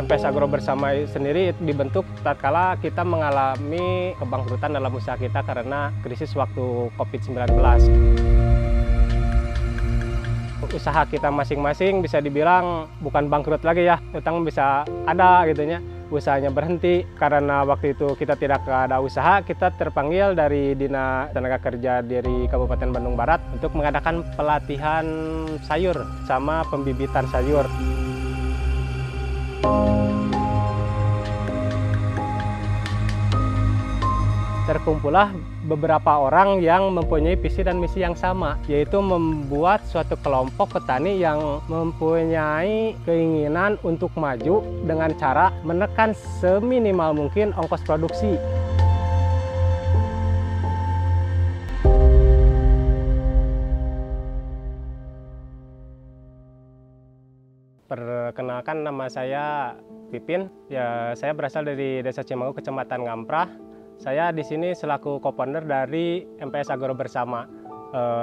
MPS Agro Bersama sendiri dibentuk tatkala kita mengalami kebangkrutan dalam usaha kita karena krisis waktu COVID-19. Usaha kita masing-masing bisa dibilang bukan bangkrut lagi ya, utang bisa ada gitunya. Usahanya berhenti karena waktu itu kita tidak ada usaha, kita terpanggil dari Dinas Tenaga Kerja dari Kabupaten Bandung Barat untuk mengadakan pelatihan sayur sama pembibitan sayur. Terkumpullah beberapa orang yang mempunyai visi dan misi yang sama, yaitu membuat suatu kelompok petani yang mempunyai keinginan untuk maju dengan cara menekan seminimal mungkin ongkos produksi. Perkenalkan, nama saya Pipin. Ya, saya berasal dari Desa Cimangu, Kecamatan Ngamprah. Saya di sini selaku co-founder dari MPS Agro Bersama.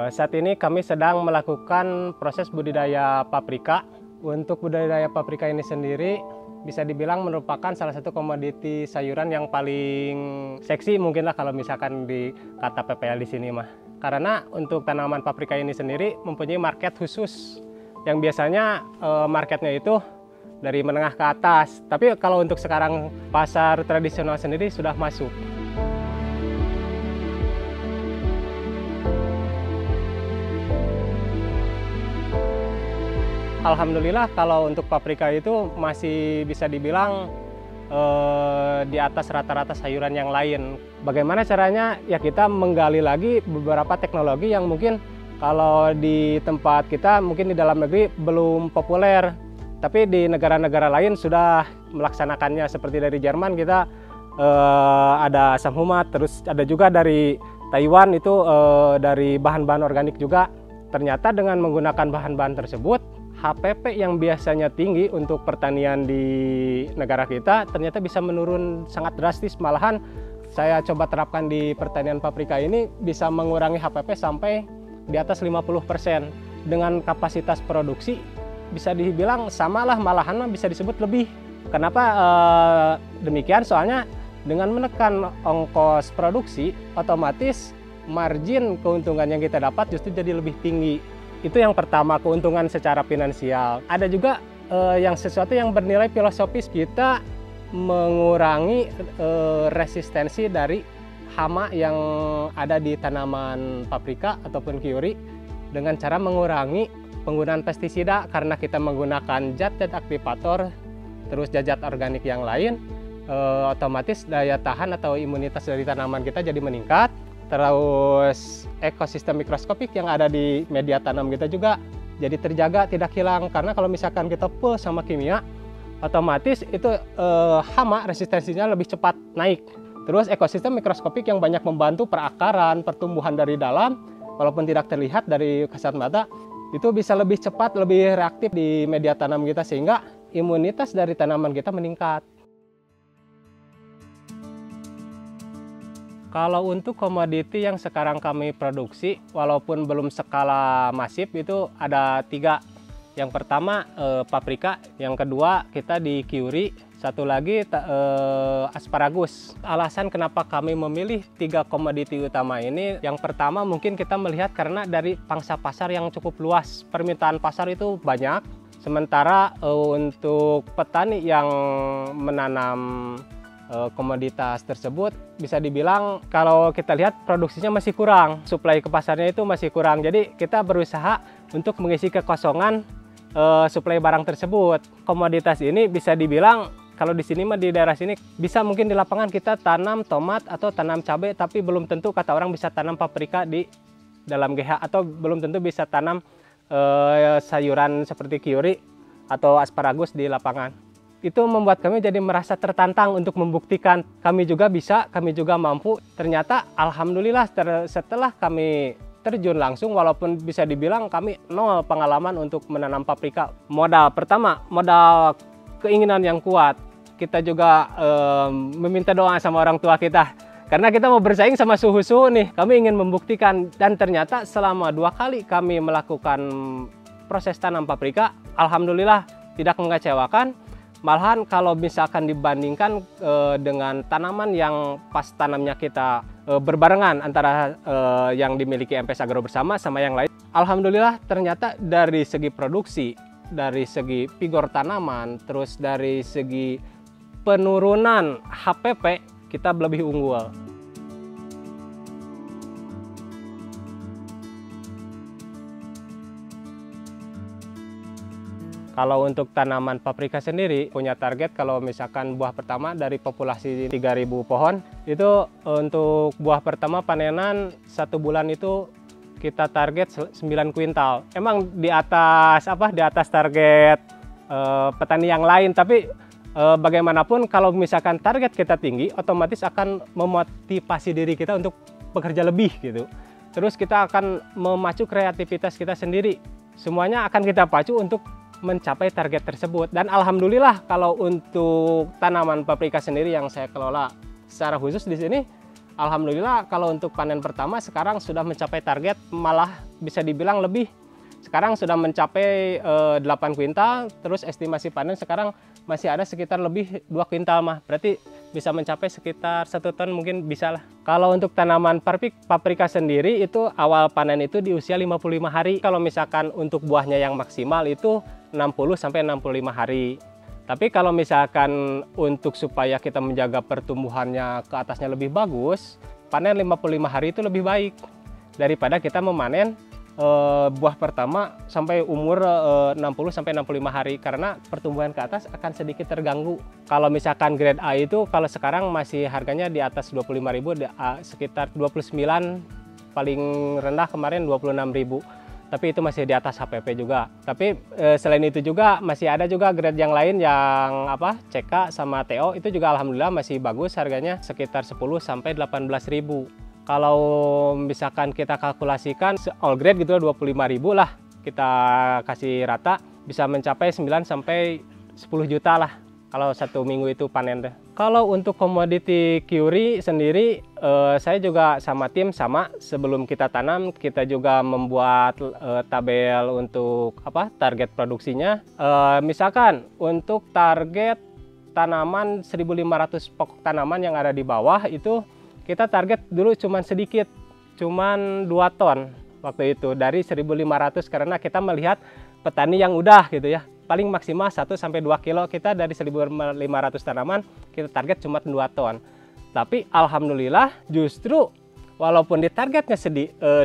Saat ini kami sedang melakukan proses budidaya paprika. Untuk budidaya paprika ini sendiri bisa dibilang merupakan salah satu komoditi sayuran yang paling seksi mungkinlah kalau misalkan di kata PPL di sini mah. Karena untuk tanaman paprika ini sendiri mempunyai market khusus yang biasanya marketnya itu dari menengah ke atas. Tapi kalau untuk sekarang pasar tradisional sendiri sudah masuk. Alhamdulillah kalau untuk paprika itu masih bisa dibilang di atas rata-rata sayuran yang lain. Bagaimana caranya? Ya kita menggali lagi beberapa teknologi yang mungkin kalau di tempat kita mungkin di dalam negeri belum populer. Tapi di negara-negara lain sudah melaksanakannya, seperti dari Jerman kita ada asam humat, terus ada juga dari Taiwan itu dari bahan-bahan organik juga. Ternyata dengan menggunakan bahan-bahan tersebut, HPP yang biasanya tinggi untuk pertanian di negara kita ternyata bisa menurun sangat drastis. Malahan saya coba terapkan di pertanian paprika ini bisa mengurangi HPP sampai di atas 50%. Dengan kapasitas produksi bisa dibilang samalah, malahan bisa disebut lebih. Kenapa demikian? Soalnya dengan menekan ongkos produksi, otomatis margin keuntungan yang kita dapat justru jadi lebih tinggi. Itu yang pertama, keuntungan secara finansial. Ada juga yang sesuatu yang bernilai filosofis, kita mengurangi resistensi dari hama yang ada di tanaman paprika ataupun kiori dengan cara mengurangi penggunaan pestisida. Karena kita menggunakan zat-zat aktivator, terus zat-zat organik yang lain, otomatis daya tahan atau imunitas dari tanaman kita jadi meningkat. Terus ekosistem mikroskopik yang ada di media tanam kita juga jadi terjaga, tidak hilang. Karena kalau misalkan kita full sama kimia, otomatis itu hama resistensinya lebih cepat naik. Terus ekosistem mikroskopik yang banyak membantu perakaran, pertumbuhan dari dalam, walaupun tidak terlihat dari kasat mata, itu bisa lebih cepat, lebih reaktif di media tanam kita, sehingga imunitas dari tanaman kita meningkat. Kalau untuk komoditi yang sekarang kami produksi, walaupun belum skala masif, itu ada 3. Yang pertama paprika, yang kedua kita di kiuri, satu lagi asparagus. Alasan kenapa kami memilih 3 komoditi utama ini, yang pertama mungkin kita melihat karena dari pangsa pasar yang cukup luas. Permintaan pasar itu banyak, sementara untuk petani yang menanam komoditas tersebut bisa dibilang kalau kita lihat produksinya masih kurang, suplai ke pasarnya itu masih kurang. Jadi kita berusaha untuk mengisi kekosongan suplai barang tersebut. Komoditas ini bisa dibilang kalau di sini mah, di daerah sini bisa mungkin di lapangan kita tanam tomat atau tanam cabai, tapi belum tentu kata orang bisa tanam paprika di dalam GH, atau belum tentu bisa tanam sayuran seperti kiori atau asparagus di lapangan. Itu membuat kami jadi merasa tertantang untuk membuktikan kami juga bisa, kami juga mampu. Ternyata alhamdulillah setelah kami terjun langsung, walaupun bisa dibilang kami 0 pengalaman untuk menanam paprika. Modal pertama, modal keinginan yang kuat. Kita juga meminta doa sama orang tua kita. Karena kita mau bersaing sama suhu-suhu nih. Kami ingin membuktikan, dan ternyata selama 2 kali kami melakukan proses tanam paprika, alhamdulillah tidak mengecewakan. Malahan kalau misalkan dibandingkan dengan tanaman yang pas tanamnya kita berbarengan antara yang dimiliki MPS Agro Bersama sama yang lain, alhamdulillah ternyata dari segi produksi, dari segi vigor tanaman, terus dari segi penurunan HPP kita lebih unggul. Kalau untuk tanaman paprika sendiri punya target kalau misalkan buah pertama dari populasi 3.000 pohon itu untuk buah pertama panenan 1 bulan itu kita target 9 kuintal. Emang di atas target petani yang lain, tapi bagaimanapun kalau misalkan target kita tinggi otomatis akan memotivasi diri kita untuk bekerja lebih gitu. Terus kita akan memacu kreativitas kita sendiri. Semuanya akan kita pacu untuk mencapai target tersebut. Dan alhamdulillah kalau untuk tanaman paprika sendiri yang saya kelola secara khusus di sini, alhamdulillah kalau untuk panen pertama sekarang sudah mencapai target, malah bisa dibilang lebih. Sekarang sudah mencapai 8 kuintal, terus estimasi panen sekarang masih ada sekitar lebih 2 kuintal mah. Berarti bisa mencapai sekitar 1 ton mungkin bisa lah. Kalau untuk tanaman paprika sendiri itu awal panen itu di usia 55 hari. Kalau misalkan untuk buahnya yang maksimal itu 60-65 hari. Tapi kalau misalkan untuk supaya kita menjaga pertumbuhannya ke atasnya lebih bagus, panen 55 hari itu lebih baik daripada kita memanen buah pertama sampai umur 60-65 hari, karena pertumbuhan ke atas akan sedikit terganggu. Kalau misalkan grade A itu kalau sekarang masih harganya di atas 25.000, sekitar 29, paling rendah kemarin 26.000. Tapi itu masih di atas HPP juga. Tapi selain itu juga masih ada juga grade yang lain yang CK sama TO itu juga alhamdulillah masih bagus harganya, sekitar 10-18.000. Kalau misalkan kita kalkulasikan all grade gitu 25.000 lah kita kasih rata, bisa mencapai 9-10 juta lah kalau 1 minggu itu panen deh. Kalau untuk komoditi Curie sendiri saya juga sama tim sebelum kita tanam kita juga membuat tabel untuk target produksinya. Misalkan untuk target tanaman 1.500 pokok tanaman yang ada di bawah itu kita target dulu cuman sedikit, cuman 2 ton waktu itu dari 1.500, karena kita melihat petani yang udah gitu ya, paling maksimal 1-2 kilo, kita dari 1.500 tanaman kita target cuma 2 ton. Tapi alhamdulillah justru walaupun di targetnya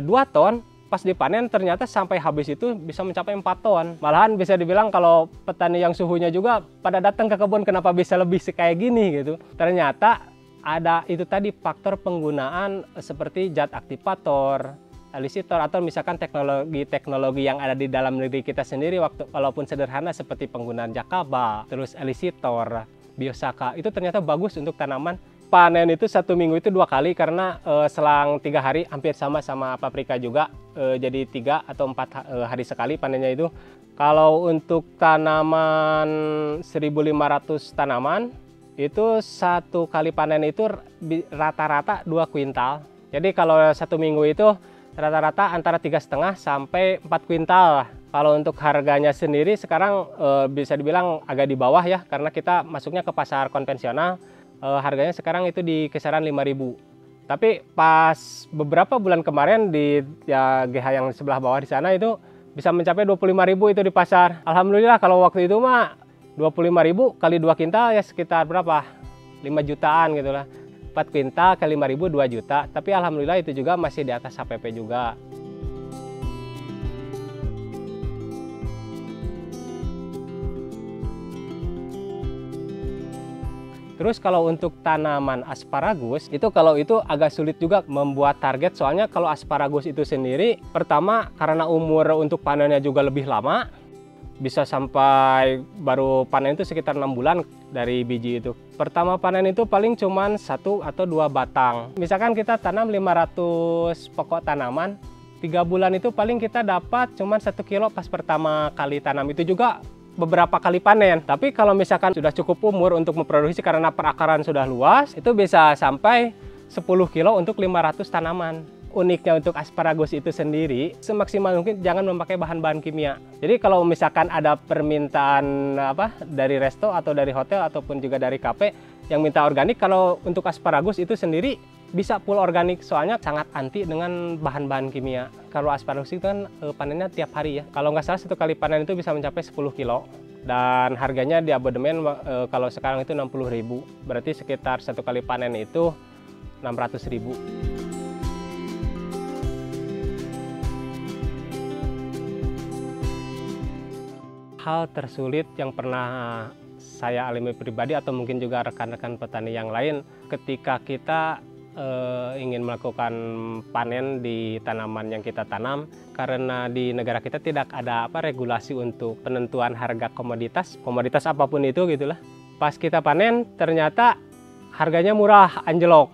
2 ton, pas dipanen ternyata sampai habis itu bisa mencapai 4 ton. Malahan bisa dibilang kalau petani yang suhunya juga pada datang ke kebun, kenapa bisa lebih kayak gini gitu. Ternyata ada itu tadi faktor penggunaan seperti zat aktivator, elisitor, atau misalkan teknologi yang ada di dalam negeri kita sendiri walaupun sederhana seperti penggunaan jakaba, terus elisitor, biosaka, itu ternyata bagus untuk tanaman. Panen itu 1 minggu itu 2 kali karena selang 3 hari hampir sama paprika juga, jadi 3 atau 4 hari sekali panennya itu. Kalau untuk tanaman 1.500 tanaman itu 1 kali panen itu rata-rata 2 kuintal. Jadi kalau 1 minggu itu rata-rata antara 3,5 sampai 4 kuintal. Kalau untuk harganya sendiri sekarang bisa dibilang agak di bawah ya, karena kita masuknya ke pasar konvensional. Harganya sekarang itu di kisaran 5.000. Tapi pas beberapa bulan kemarin di GH yang sebelah bawah di sana itu bisa mencapai 25.000 itu di pasar. Alhamdulillah kalau waktu itu mah 25.000 kali 2 kuintal ya sekitar berapa? 5 jutaan gitu lah. 4 kuintal kali 5.000 2 juta. Tapi alhamdulillah itu juga masih di atas HPP juga. Terus kalau untuk tanaman asparagus itu agak sulit juga membuat target, soalnya kalau asparagus itu sendiri pertama karena umur untuk panennya juga lebih lama. Bisa sampai baru panen itu sekitar 6 bulan dari biji itu. Pertama panen itu paling cuman 1 atau 2 batang. Misalkan kita tanam 500 pokok tanaman, 3 bulan itu paling kita dapat cuman 1 kilo pas pertama kali tanam. Itu juga beberapa kali panen. Tapi kalau misalkan sudah cukup umur untuk memproduksi karena perakaran sudah luas, itu bisa sampai 10 kilo untuk 500 tanaman. uniknya untuk asparagus itu sendiri, semaksimal mungkin jangan memakai bahan-bahan kimia. Jadi kalau misalkan ada permintaan dari resto atau dari hotel ataupun juga dari kafe yang minta organik, kalau untuk asparagus itu sendiri bisa full organik, soalnya sangat anti dengan bahan-bahan kimia. Kalau asparagus itu kan panennya tiap hari ya. Kalau nggak salah satu kali panen itu bisa mencapai 10 kilo. Dan harganya di abodemen kalau sekarang itu 60.000. Berarti sekitar satu kali panen itu 600.000. Hal tersulit yang pernah saya alami pribadi atau mungkin juga rekan-rekan petani yang lain ketika kita ingin melakukan panen di tanaman yang kita tanam, karena di negara kita tidak ada regulasi untuk penentuan harga komoditas apapun itu gitulah. Pas kita panen ternyata harganya murah, anjlok,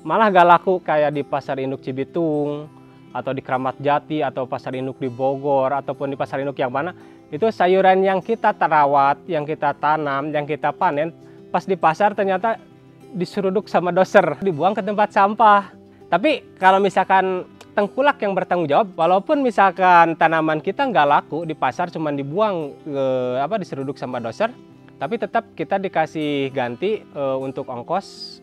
malah gak laku kayak di pasar induk Cibitung atau di Kramat Jati atau pasar induk di Bogor ataupun di pasar induk yang mana. Itu sayuran yang kita terawat, yang kita tanam, yang kita panen, pas di pasar ternyata diseruduk sama doser, dibuang ke tempat sampah. Tapi kalau misalkan tengkulak yang bertanggung jawab, walaupun misalkan tanaman kita nggak laku di pasar, cuman dibuang diseruduk sama doser, tapi tetap kita dikasih ganti untuk ongkos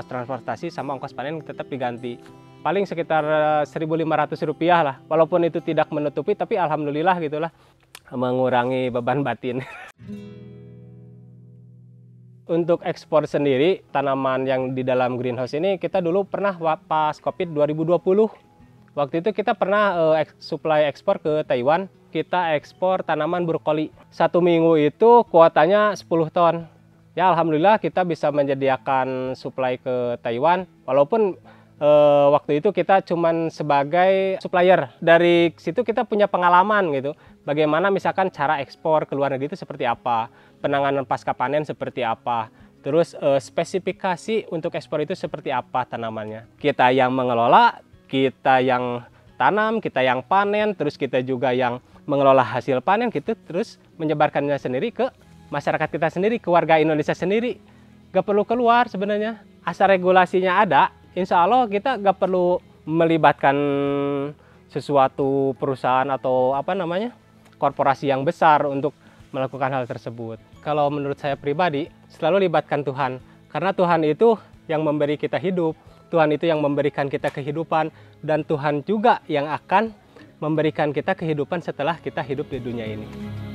transportasi sama ongkos panen tetap diganti. Paling sekitar Rp1.500 lah, walaupun itu tidak menutupi, tapi alhamdulillah gitulah, mengurangi beban batin. Untuk ekspor sendiri, tanaman yang di dalam greenhouse ini kita dulu pernah pas COVID 2020. Waktu itu kita pernah supply ekspor ke Taiwan. Kita ekspor tanaman brokoli. 1 minggu itu kuotanya 10 ton. Ya alhamdulillah kita bisa menyediakan supply ke Taiwan. Walaupun waktu itu kita cuman sebagai supplier. Dari situ kita punya pengalaman gitu. Bagaimana misalkan cara ekspor ke luar negeri itu seperti apa, penanganan pasca panen seperti apa, terus spesifikasi untuk ekspor itu seperti apa tanamannya. Kita yang mengelola, kita yang tanam, kita yang panen, terus kita juga yang mengelola hasil panen, gitu, terus menyebarkannya sendiri ke masyarakat kita sendiri, ke warga Indonesia sendiri. Gak perlu keluar sebenarnya, asal regulasinya ada, insya Allah kita gak perlu melibatkan sesuatu perusahaan atau korporasi yang besar untuk melakukan hal tersebut. Kalau menurut saya pribadi, selalu libatkan Tuhan. Karena Tuhan itu yang memberi kita hidup, Tuhan itu yang memberikan kita kehidupan, dan Tuhan juga yang akan memberikan kita kehidupan setelah kita hidup di dunia ini.